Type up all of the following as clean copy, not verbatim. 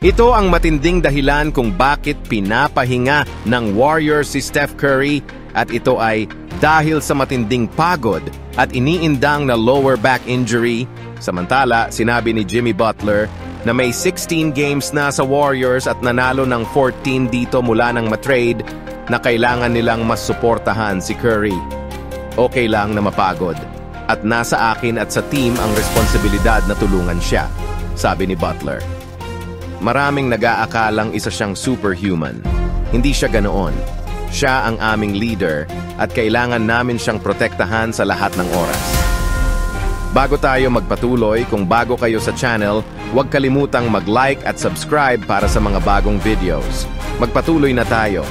Ito ang matinding dahilan kung bakit pinapahinga ng Warriors si Steph Curry at ito ay dahil sa matinding pagod at iniindang na lower back injury. Samantala, sinabi ni Jimmy Butler na may 16 games na sa Warriors at nanalo ng 14 dito mula nang matrade na kailangan nilang mas suportahan si Curry. Okay lang na mapagod at nasa akin at sa team ang responsibilidad na tulungan siya, sabi ni Butler. Maraming nag-aakalang isa siyang superhuman. Hindi siya ganoon. Siya ang aming leader at kailangan namin siyang protektahan sa lahat ng oras. Bago tayo magpatuloy, kung bago kayo sa channel, huwag kalimutang mag-like at subscribe para sa mga bagong videos. Magpatuloy na tayo.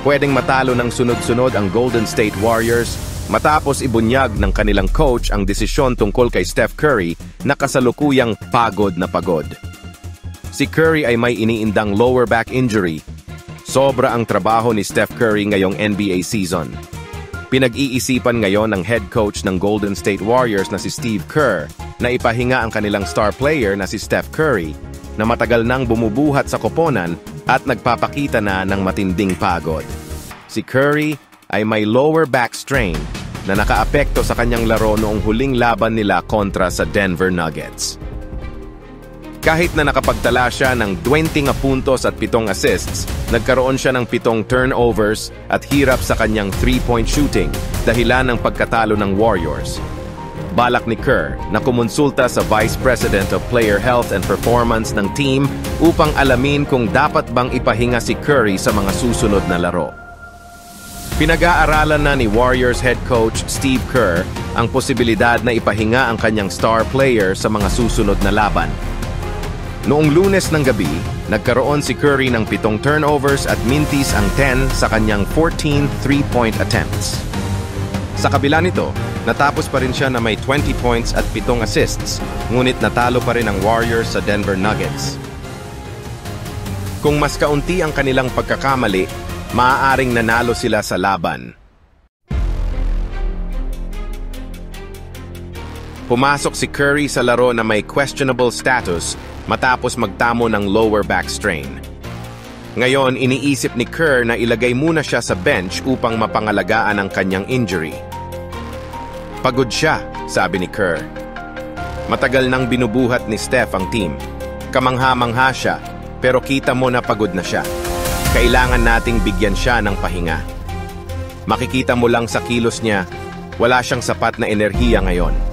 Pwedeng matalo ng sunod-sunod ang Golden State Warriors matapos ibunyag ng kanilang coach ang desisyon tungkol kay Steph Curry na kasalukuyang pagod na pagod. Si Curry ay may iniindang lower back injury. Sobra ang trabaho ni Steph Curry ngayong NBA season. Pinag-iisipan ngayon ng head coach ng Golden State Warriors na si Steve Kerr na ipahinga ang kanilang star player na si Steph Curry na matagal nang bumubuhat sa koponan at nagpapakita na ng matinding pagod. Si Curry ay may lower back strain na nakaapekto sa kanyang laro noong huling laban nila kontra sa Denver Nuggets. Kahit na nakapagtala siya ng 20 puntos at 7 assists, nagkaroon siya ng 7 turnovers at hirap sa kanyang 3-point shooting dahilan ng pagkatalo ng Warriors. Balak ni Kerr na kumonsulta sa Vice President of Player Health and Performance ng team upang alamin kung dapat bang ipahinga si Curry sa mga susunod na laro. Pinag-aaralan na ni Warriors head coach Steve Kerr ang posibilidad na ipahinga ang kanyang star player sa mga susunod na laban. Noong Lunes ng gabi, nagkaroon si Curry ng 7 turnovers at mintis ang 10 sa kanyang 14 3-point attempts. Sa kabila nito, natapos pa rin siya na may 20 points at 7 assists, ngunit natalo pa rin ang Warriors sa Denver Nuggets. Kung mas kaunti ang kanilang pagkakamali, maaaring nanalo sila sa laban. Pumasok si Curry sa laro na may questionable status matapos magtamo ng lower back strain. Ngayon, iniisip ni Kerr na ilagay muna siya sa bench upang mapangalagaan ang kanyang injury. Pagod siya, sabi ni Kerr. Matagal nang binubuhat ni Steph ang team. Kamangha-mangha siya, pero kita mo na pagod na siya. Kailangan nating bigyan siya ng pahinga. Makikita mo lang sa kilos niya, wala siyang sapat na enerhiya ngayon.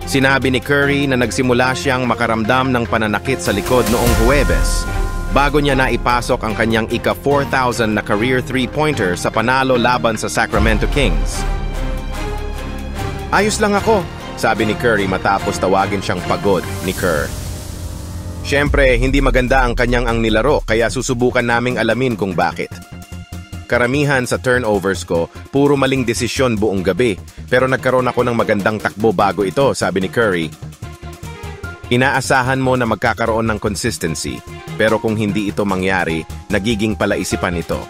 Sinabi ni Curry na nagsimula siyang makaramdam ng pananakit sa likod noong Huwebes bago niya naipasok ang kanyang ika-4,000 na career 3-pointer sa panalo laban sa Sacramento Kings. Ayos lang ako, sabi ni Curry matapos tawagin siyang pagod ni Kerr. Siyempre, hindi maganda ang kanyang nilaro kaya susubukan naming alamin kung bakit. Karamihan sa turnovers ko, puro maling desisyon buong gabi, pero nagkaroon ako ng magandang takbo bago ito, sabi ni Curry. Inaasahan mo na magkakaroon ng consistency, pero kung hindi ito mangyari, nagiging palaisipan ito.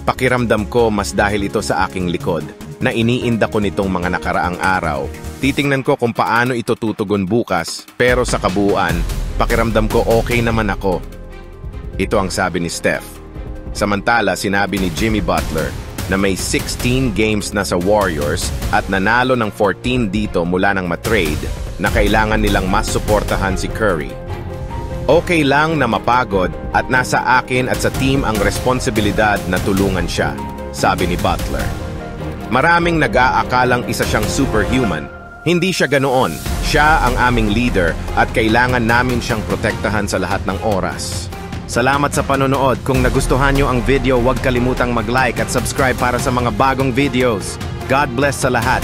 Pakiramdam ko mas dahil ito sa aking likod, na iniinda ko nitong mga nakaraang araw. Titingnan ko kung paano ito tutugon bukas, pero sa kabuuan, pakiramdam ko okay naman ako. Ito ang sabi ni Steph. Samantala, sinabi ni Jimmy Butler na may 16 games na sa Warriors at nanalo ng 14 dito mula nang matrade na kailangan nilang mas suportahan si Curry. Okay lang na mapagod at nasa akin at sa team ang responsibilidad na tulungan siya, sabi ni Butler. Maraming nag-aakalang isa siyang superhuman. Hindi siya ganoon. Siya ang aming leader at kailangan namin siyang protektahan sa lahat ng oras. Salamat sa panonood. Kung nagustuhan nyo ang video, huwag kalimutang mag-like at subscribe para sa mga bagong videos. God bless sa lahat.